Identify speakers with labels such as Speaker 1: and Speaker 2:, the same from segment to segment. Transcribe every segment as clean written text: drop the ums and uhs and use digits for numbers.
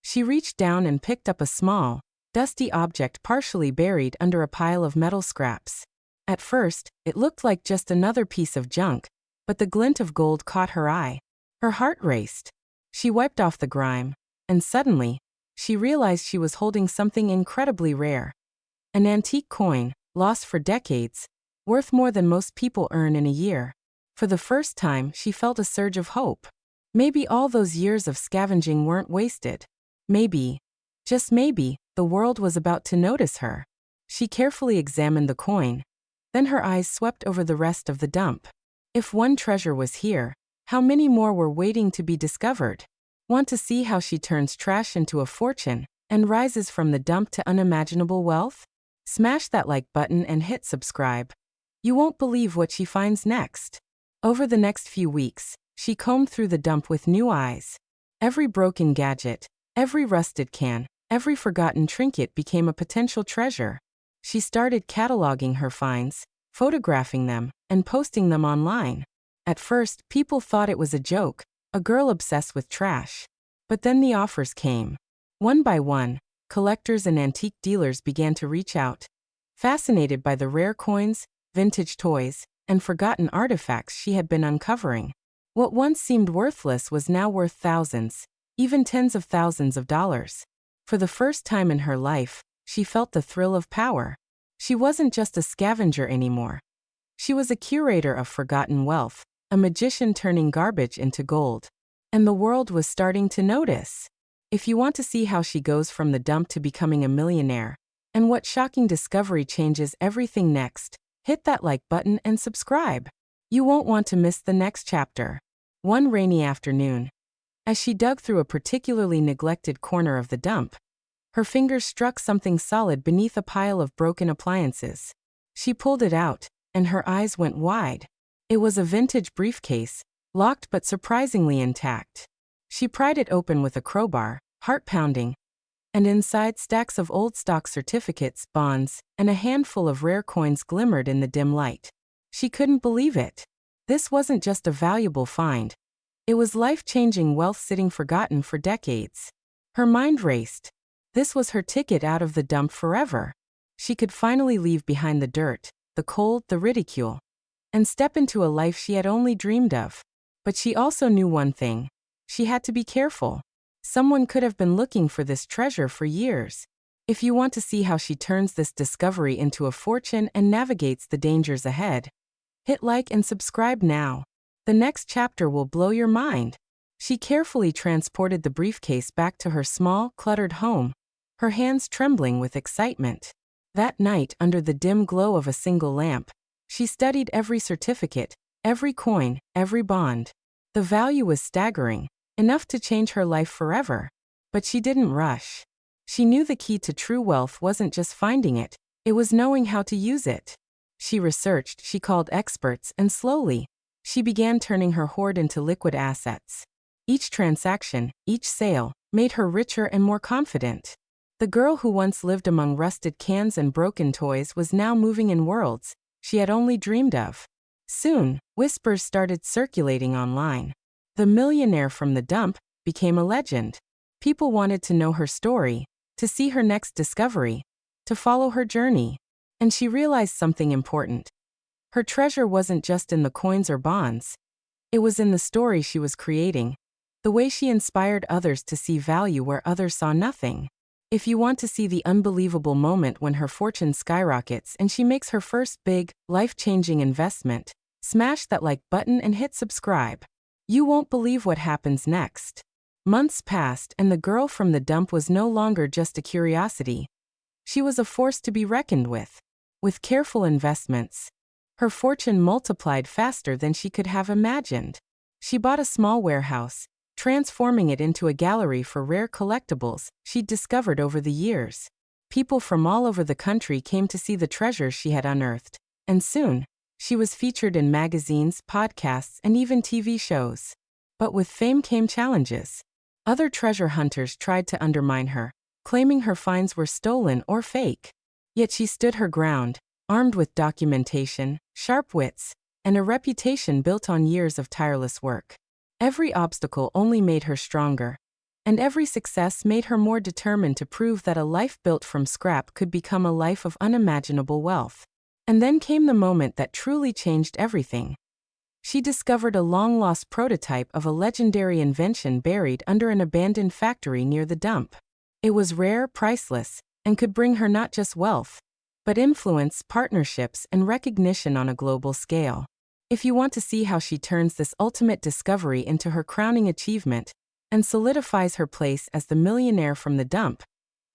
Speaker 1: She reached down and picked up a small, dusty object partially buried under a pile of metal scraps. At first, it looked like just another piece of junk, but the glint of gold caught her eye. Her heart raced. She wiped off the grime, and suddenly, she realized she was holding something incredibly rare. An antique coin, lost for decades, worth more than most people earn in a year. For the first time, she felt a surge of hope. Maybe all those years of scavenging weren't wasted. Maybe, just maybe, the world was about to notice her. She carefully examined the coin. Then her eyes swept over the rest of the dump. If one treasure was here, how many more were waiting to be discovered? Want to see how she turns trash into a fortune and rises from the dump to unimaginable wealth? Smash that like button and hit subscribe. You won't believe what she finds next. Over the next few weeks, she combed through the dump with new eyes. Every broken gadget, every rusted can, every forgotten trinket became a potential treasure. She started cataloging her finds, photographing them, and posting them online. At first, people thought it was a joke, a girl obsessed with trash. But then the offers came. One by one, collectors and antique dealers began to reach out. Fascinated by the rare coins, vintage toys, and forgotten artifacts she had been uncovering. What once seemed worthless was now worth thousands, even tens of thousands of dollars. For the first time in her life, she felt the thrill of power. She wasn't just a scavenger anymore. She was a curator of forgotten wealth, a magician turning garbage into gold. And the world was starting to notice. If you want to see how she goes from the dump to becoming a millionaire, and what shocking discovery changes everything next, hit that like button and subscribe. You won't want to miss the next chapter. One rainy afternoon, as she dug through a particularly neglected corner of the dump, her fingers struck something solid beneath a pile of broken appliances. She pulled it out, and her eyes went wide. It was a vintage briefcase, locked but surprisingly intact. She pried it open with a crowbar, heart pounding, and inside stacks of old stock certificates, bonds, and a handful of rare coins glimmered in the dim light. She couldn't believe it. This wasn't just a valuable find. It was life-changing wealth sitting forgotten for decades. Her mind raced. This was her ticket out of the dump forever. She could finally leave behind the dirt, the cold, the ridicule, and step into a life she had only dreamed of. But she also knew one thing. She had to be careful. Someone could have been looking for this treasure for years. If you want to see how she turns this discovery into a fortune and navigates the dangers ahead, hit like and subscribe now. The next chapter will blow your mind. She carefully transported the briefcase back to her small, cluttered home, her hands trembling with excitement. That night, under the dim glow of a single lamp, she studied every certificate, every coin, every bond. The value was staggering, enough to change her life forever. But she didn't rush. She knew the key to true wealth wasn't just finding it, it was knowing how to use it. She researched, she called experts, and slowly, she began turning her hoard into liquid assets. Each transaction, each sale, made her richer and more confident. The girl who once lived among rusted cans and broken toys was now moving in worlds she had only dreamed of. Soon, whispers started circulating online. The millionaire from the dump became a legend. People wanted to know her story, to see her next discovery, to follow her journey. And she realized something important. Her treasure wasn't just in the coins or bonds. It was in the story she was creating, the way she inspired others to see value where others saw nothing. If you want to see the unbelievable moment when her fortune skyrockets and she makes her first big, life-changing investment, smash that like button and hit subscribe. You won't believe what happens next. Months passed and the girl from the dump was no longer just a curiosity. She was a force to be reckoned with. With careful investments, her fortune multiplied faster than she could have imagined. She bought a small warehouse, transforming it into a gallery for rare collectibles she'd discovered over the years. People from all over the country came to see the treasures she had unearthed, and soon, she was featured in magazines, podcasts, and even TV shows. But with fame came challenges. Other treasure hunters tried to undermine her, claiming her finds were stolen or fake. Yet she stood her ground, armed with documentation, sharp wits, and a reputation built on years of tireless work. Every obstacle only made her stronger. And every success made her more determined to prove that a life built from scrap could become a life of unimaginable wealth. And then came the moment that truly changed everything. She discovered a long-lost prototype of a legendary invention buried under an abandoned factory near the dump. It was rare, priceless, and could bring her not just wealth, but influence, partnerships, and recognition on a global scale. If you want to see how she turns this ultimate discovery into her crowning achievement and solidifies her place as the millionaire from the dump,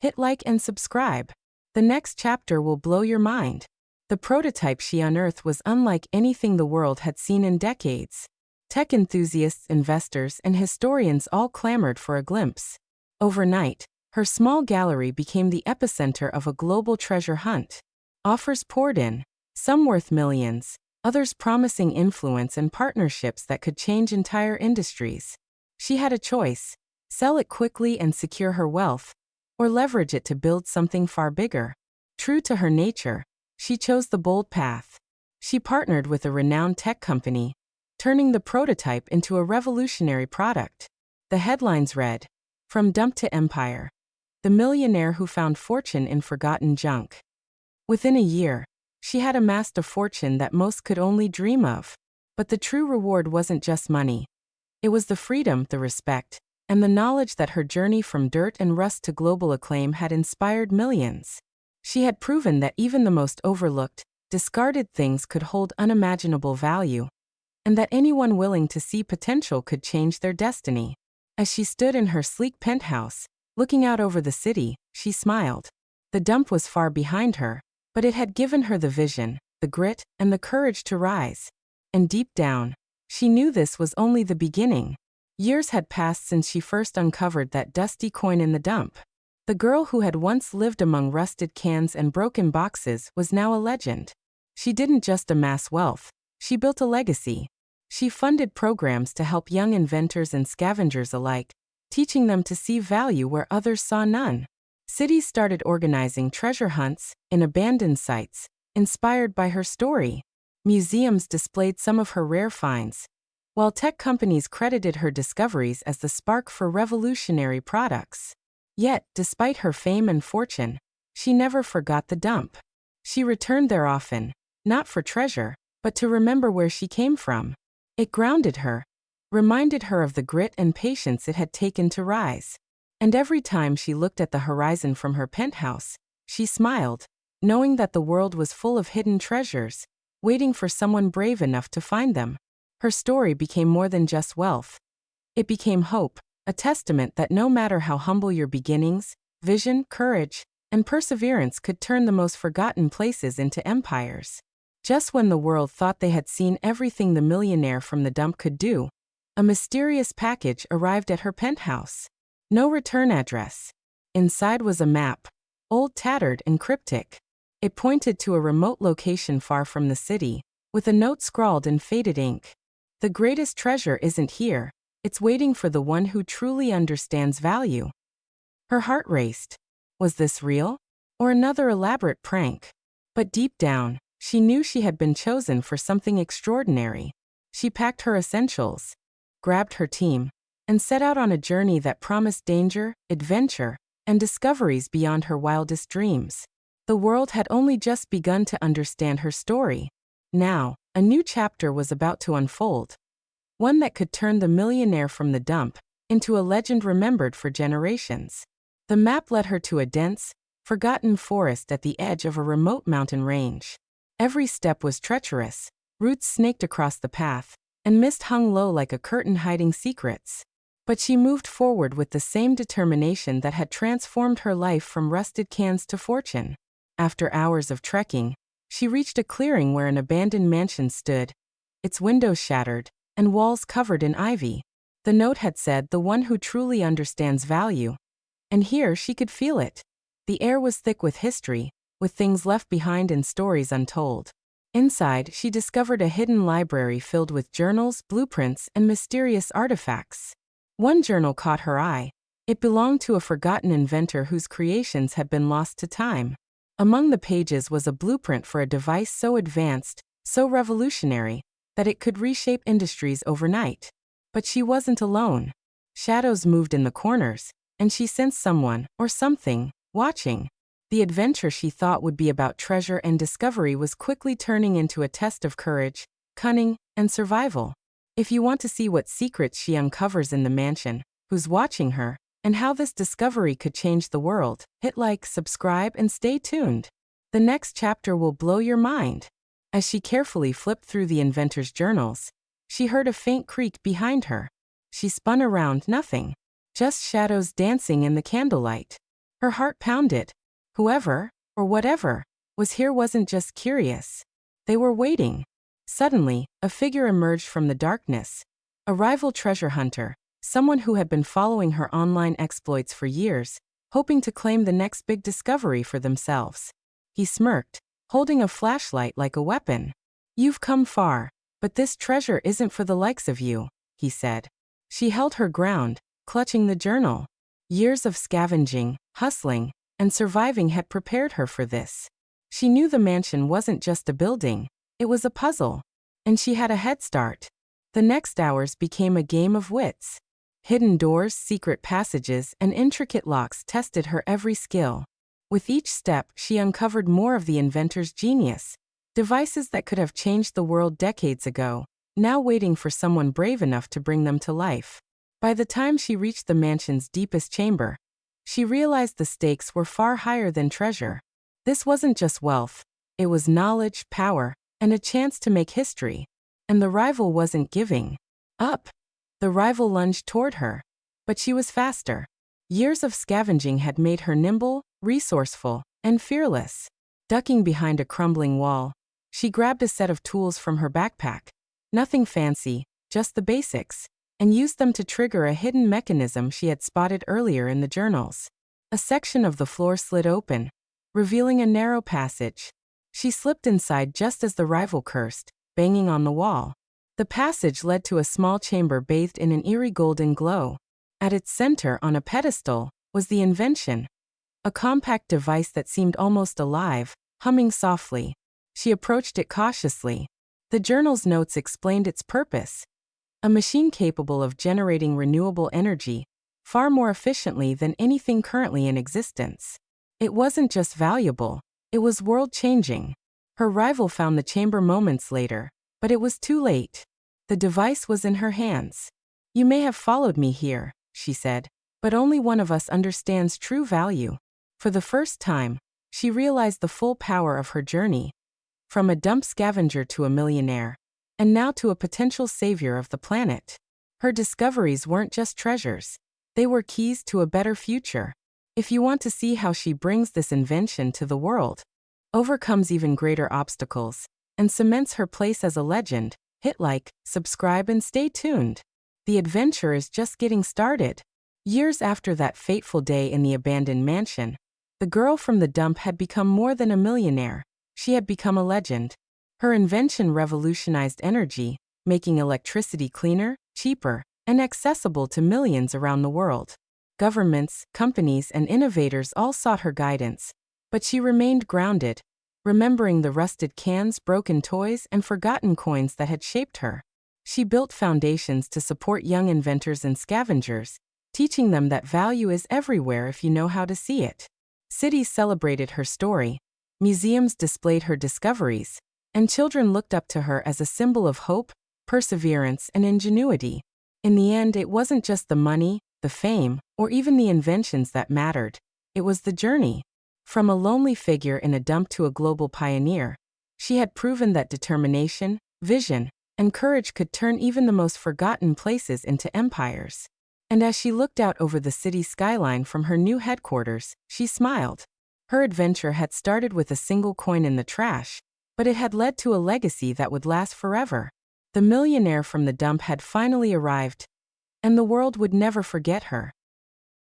Speaker 1: hit like and subscribe. The next chapter will blow your mind. The prototype she unearthed was unlike anything the world had seen in decades. Tech enthusiasts, investors, and historians all clamored for a glimpse. Overnight, her small gallery became the epicenter of a global treasure hunt. Offers poured in, some worth millions, others promising influence and partnerships that could change entire industries. She had a choice: sell it quickly and secure her wealth, or leverage it to build something far bigger. True to her nature, she chose the bold path. She partnered with a renowned tech company, turning the prototype into a revolutionary product. The headlines read, "From Dump to Empire: The Millionaire Who Found Fortune in Forgotten Junk." Within a year, she had amassed a fortune that most could only dream of. But the true reward wasn't just money. It was the freedom, the respect, and the knowledge that her journey from dirt and rust to global acclaim had inspired millions. She had proven that even the most overlooked, discarded things could hold unimaginable value, and that anyone willing to see potential could change their destiny. As she stood in her sleek penthouse, looking out over the city, she smiled. The dump was far behind her, but it had given her the vision, the grit, and the courage to rise. And deep down, she knew this was only the beginning. Years had passed since she first uncovered that dusty coin in the dump. The girl who had once lived among rusted cans and broken boxes was now a legend. She didn't just amass wealth, she built a legacy. She funded programs to help young inventors and scavengers alike, teaching them to see value where others saw none. Cities started organizing treasure hunts in abandoned sites, inspired by her story. Museums displayed some of her rare finds, while tech companies credited her discoveries as the spark for revolutionary products. Yet, despite her fame and fortune, she never forgot the dump. She returned there often, not for treasure, but to remember where she came from. It grounded her, reminded her of the grit and patience it had taken to rise. And every time she looked at the horizon from her penthouse, she smiled, knowing that the world was full of hidden treasures, waiting for someone brave enough to find them. Her story became more than just wealth. It became hope, a testament that no matter how humble your beginnings, vision, courage, and perseverance could turn the most forgotten places into empires. Just when the world thought they had seen everything the millionaire from the dump could do, a mysterious package arrived at her penthouse. No return address. Inside was a map, old, tattered, and cryptic. It pointed to a remote location far from the city, with a note scrawled in faded ink. "The greatest treasure isn't here, it's waiting for the one who truly understands value." Her heart raced. Was this real? Or another elaborate prank? But deep down, she knew she had been chosen for something extraordinary. She packed her essentials, grabbed her team, and set out on a journey that promised danger, adventure, and discoveries beyond her wildest dreams. The world had only just begun to understand her story. Now, a new chapter was about to unfold. One that could turn the millionaire from the dump into a legend remembered for generations. The map led her to a dense, forgotten forest at the edge of a remote mountain range. Every step was treacherous, roots snaked across the path, and mist hung low like a curtain hiding secrets. But she moved forward with the same determination that had transformed her life from rusted cans to fortune. After hours of trekking, she reached a clearing where an abandoned mansion stood, its windows shattered, and walls covered in ivy. The note had said, "The one who truly understands value." And here she could feel it. The air was thick with history, with things left behind and stories untold. Inside, she discovered a hidden library filled with journals, blueprints, and mysterious artifacts. One journal caught her eye. It belonged to a forgotten inventor whose creations had been lost to time. Among the pages was a blueprint for a device so advanced, so revolutionary, that it could reshape industries overnight. But she wasn't alone. Shadows moved in the corners, and she sensed someone, or something, watching. The adventure she thought would be about treasure and discovery was quickly turning into a test of courage, cunning, and survival. If you want to see what secrets she uncovers in the mansion, who's watching her, and how this discovery could change the world, hit like, subscribe, and stay tuned. The next chapter will blow your mind. As she carefully flipped through the inventor's journals, she heard a faint creak behind her. She spun around, nothing. Just shadows dancing in the candlelight. Her heart pounded. Whoever, or whatever, was here wasn't just curious. They were waiting. Suddenly, a figure emerged from the darkness. A rival treasure hunter, someone who had been following her online exploits for years, hoping to claim the next big discovery for themselves. He smirked, holding a flashlight like a weapon. "You've come far, but this treasure isn't for the likes of you," he said. She held her ground, clutching the journal. Years of scavenging, hustling, and surviving had prepared her for this. She knew the mansion wasn't just a building, it was a puzzle. And she had a head start. The next hours became a game of wits. Hidden doors, secret passages, and intricate locks tested her every skill. With each step, she uncovered more of the inventor's genius. Devices that could have changed the world decades ago, now waiting for someone brave enough to bring them to life. By the time she reached the mansion's deepest chamber, she realized the stakes were far higher than treasure. This wasn't just wealth, it was knowledge, power, and a chance to make history. And the rival wasn't giving up. The rival lunged toward her, but she was faster. Years of scavenging had made her nimble, resourceful, and fearless. Ducking behind a crumbling wall, she grabbed a set of tools from her backpack. Nothing fancy, just the basics, and used them to trigger a hidden mechanism she had spotted earlier in the journals. A section of the floor slid open, revealing a narrow passage. She slipped inside just as the rival cursed, banging on the wall. The passage led to a small chamber bathed in an eerie golden glow. At its center, on a pedestal, was the invention. A compact device that seemed almost alive, humming softly. She approached it cautiously. The journal's notes explained its purpose. A machine capable of generating renewable energy, far more efficiently than anything currently in existence. It wasn't just valuable, it was world-changing. Her rival found the chamber moments later, but it was too late. The device was in her hands. "You may have followed me here," she said, "but only one of us understands true value." For the first time, she realized the full power of her journey. From a dump scavenger to a millionaire, and now to a potential savior of the planet. Her discoveries weren't just treasures, they were keys to a better future. If you want to see how she brings this invention to the world, overcomes even greater obstacles, and cements her place as a legend, hit like, subscribe, and stay tuned. The adventure is just getting started. Years after that fateful day in the abandoned mansion, the girl from the dump had become more than a millionaire. She had become a legend. Her invention revolutionized energy, making electricity cleaner, cheaper, and accessible to millions around the world. Governments, companies, and innovators all sought her guidance, but she remained grounded, remembering the rusted cans, broken toys, and forgotten coins that had shaped her. She built foundations to support young inventors and scavengers, teaching them that value is everywhere if you know how to see it. Cities celebrated her story, museums displayed her discoveries, and children looked up to her as a symbol of hope, perseverance, and ingenuity. In the end, it wasn't just the money, the fame, or even the inventions that mattered. It was the journey. From a lonely figure in a dump to a global pioneer, she had proven that determination, vision, and courage could turn even the most forgotten places into empires. And as she looked out over the city skyline from her new headquarters, she smiled. Her adventure had started with a single coin in the trash, but it had led to a legacy that would last forever. The millionaire from the dump had finally arrived, and the world would never forget her.